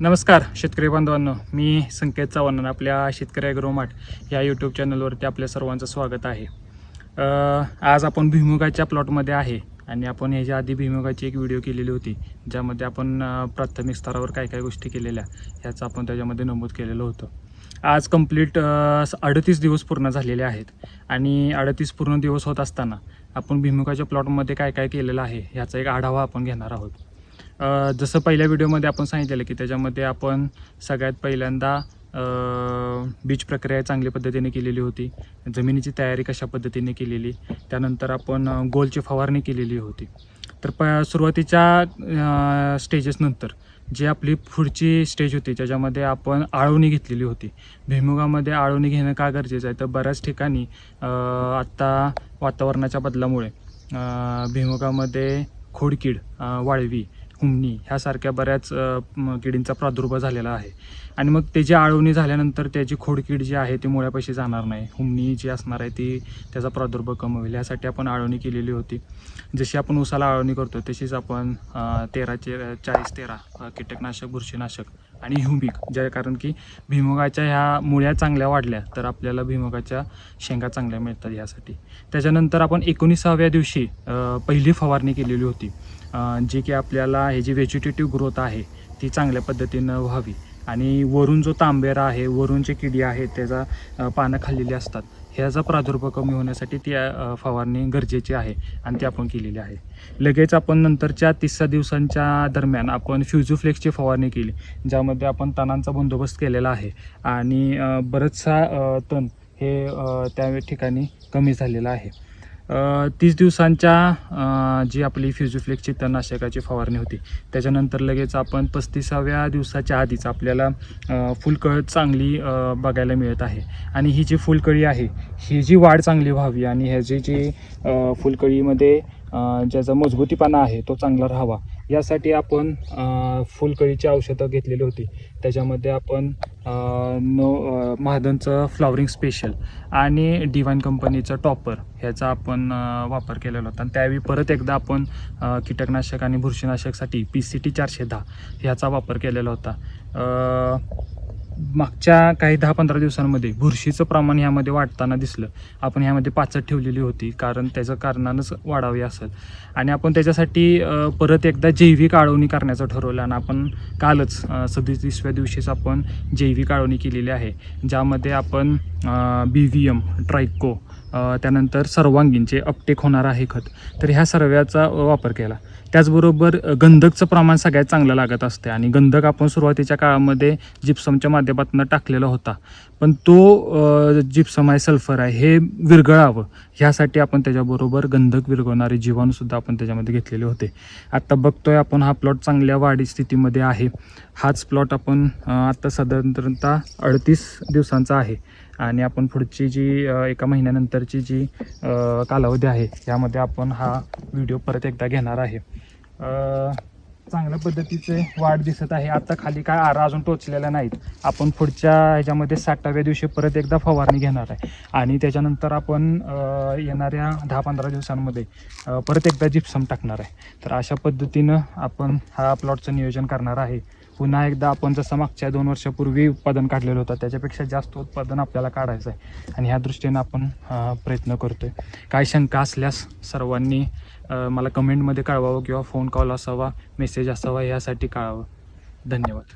नमस्कार शेतकरी बांधवांनो, मी संकेत चव्हाण आपल्या शेतकरी ॲग्रो मार्ट या यूट्यूब चॅनलवरती आपल्या सर्वांचं स्वागत आहे. आज आपण भुईमुगाच्या प्लॉटमध्ये आहे आणि आपण ह्याच्या आधी भुईमुगाची एक व्हिडिओ केलेली होती, ज्यामध्ये आपण प्राथमिक स्तरावर काय काय गोष्टी केलेल्या ह्याचं आपण त्याच्यामध्ये नमूद केलेलं होतं. आज कंप्लीट 38 दिवस पूर्ण झालेले आहेत आणि 38 पूर्ण दिवस होत असताना आपण भुईमुगाच्या प्लॉटमध्ये काय काय केलेलं आहे ह्याचा एक आढावा आपण घेणार आहोत. जसं पहिल्या व्हिडिओमध्ये आपण सांगितलेलं की त्याच्यामध्ये आपण सगळ्यात पहिल्यांदा बीज प्रक्रिया चांगल्या पद्धतीने केलेली होती, जमिनीची तयारी कशा पद्धतीने केलेली, त्यानंतर आपण गोलची फवारणी केलेली होती. तर सुरुवातीच्या स्टेजेसनंतर जी आपली पुढची स्टेज होती त्याच्यामध्ये आपण आळवणी घेतलेली होती. भुईमुगामध्ये आळवणी घेणं का गरजेचं आहे, तर बऱ्याच ठिकाणी आत्ता वातावरणाच्या बदलामुळे भुईमुगामध्ये खोडकीड, वाळवी, हुमणी ह्यासारख्या बऱ्याच किडींचा प्रादुर्भाव झालेला आहे आणि मग त्याची आळवणी झाल्यानंतर त्याची खोडकीड जी आहे ती मुळ्यापाशी जाणार नाही, हुमणी जी असणार आहे ती त्याचा प्रादुर्भाव कमी होईल, यासाठी आपण आळवणी केलेली होती. जशी आपण ऊसाला आळवणी करतो तशीच आपण 13-40-13 कीटकनाशक, बुरशीनाशक आणि ह्युमिक, कारण की भुईमुगाच्या ह्या मुळ्या चांगल्या वाढल्या तर आपल्याला भुईमुगाच्या शेंगा चांगल्या मिळतात यासाठी. त्याच्यानंतर आपण 19व्या दिवशी पहिली फवारणी केलेली होती, जी की आपल्याला हे जी व्हेजिटेटिव्ह ग्रोथ आहे ती चांगल्या पद्धतीनं व्हावी आणि वरून जो तांबेरा आहे, वरून जे किडी आहेत त्याचा पानं खाल्लेली असतात, ह्याचा प्रादुर्भाव कमी होण्यासाठी ती फवारणी गरजेची आहे आणि ती आपण केलेली आहे. लगेच आपण नंतरच्या 30 दिवसांच्या दरम्यान आपण फ्युजोफ्लेक्सची फवारणी केली, ज्यामध्ये आपण तणांचा बंदोबस्त केलेला आहे आणि बरंचसा तण हे त्या ठिकाणी कमी झालेलं आहे. 30 दिवसांच्या जी आपली फ्युजोफ्लेक्सची तणनाशकाची फवारणी होती त्याच्यानंतर लगेच आपण 35व्या दिवसाच्या आधीच आपल्याला फुलकळ चांगली बघायला मिळत आहे आणि ही जी फुलकळी आहे ही जी वाढ चांगली व्हावी आणि ह्याची जी फुलकळीमध्ये ज्याचा मजबूतीपणा आहे तो चांगला राहावा यासाठी आपण फुलकळीची औषधं घेतलेली होती. त्याच्यामध्ये आपण महादनचं फ्लॉवरिंग स्पेशल आणि डिवाइन कंपनीचं टॉपर ह्याचा आपण वापर केलेला होता आणि त्यावेळी परत एकदा आपण कीटकनाशक आणि बुरशीनाशकसाठी PCT 410 ह्याचा वापर केलेला होता. मागच्या काही 10-15 दिवसांमध्ये बुरशीचं प्रमाण ह्यामध्ये वाढताना दिसलं. आपण ह्यामध्ये पाचट ठेवलेली होती कारण त्याचं कारणानंच वाढावी असेल आणि आपण त्याच्यासाठी परत एकदा जैविक आळवणी करण्याचं ठरवलं आणि आपण कालच 37व्या दिवशीच आपण जैविक आळवणी केलेली आहे, ज्यामध्ये आपण BVM, ट्रायको, त्यानंतर सर्वांगीणचे अपटेक होणारा आहे खत, तर ह्या सर्वाचा वापर केला. त्याचबरोबर गंधकचं प्रमाण सगळ्यात चांगलं लागत असते आणि गंधक आपण सुरुवातीच्या काळामध्ये जिप्समच्या माध्यमातून टाकलेला होता, पण तो जिप्सम आहे, सल्फर आहे, हे विरघळावं ह्यासाठी आपण त्याच्याबरोबर गंधक विरघळणारे जीवाणूसुद्धा आपण त्याच्यामध्ये घेतलेले होते. आत्ता बघतोय आपण हा प्लॉट चांगल्या वाढी स्थितीमध्ये आहे. हाच प्लॉट आपण आत्ता साधारणतः 38 दिवसांचा आहे आणि आपण पुढची जी 1 महिन्यानंतरची जी कालावधी आहे यामध्ये आपण हा व्हिडिओ परत एकदा घेणार आहे. चांगल्या पद्धतीचे वाढ दिसत आहे. आता खाली काय आरा अजून टोचलेला नाहीत. आपण पुढच्या ह्याच्यामध्ये 60व्या दिवशी परत एकदा फवारणी घेणार आहे आणि त्याच्यानंतर आपण येणाऱ्या 10-15 दिवसांमध्ये परत एकदा जिप्सम टाकणार आहे. तर अशा पद्धतीनं आपण हा प्लॉटचं नियोजन करणार आहे. पुन्हा एकदा आपण जसं मागच्या 2 वर्षापूर्वी उत्पादन काढलेलं होतं त्याच्यापेक्षा जास्त उत्पादन आपल्याला काढायचं आहे आणि ह्या दृष्टीनं आपण प्रयत्न करतो आहे. काय शंका असल्यास सर्वांनी मला कमेंटमध्ये कळवावं किंवा फोन कॉल असावा, मेसेज असावा, यासाठी कळावं. धन्यवाद.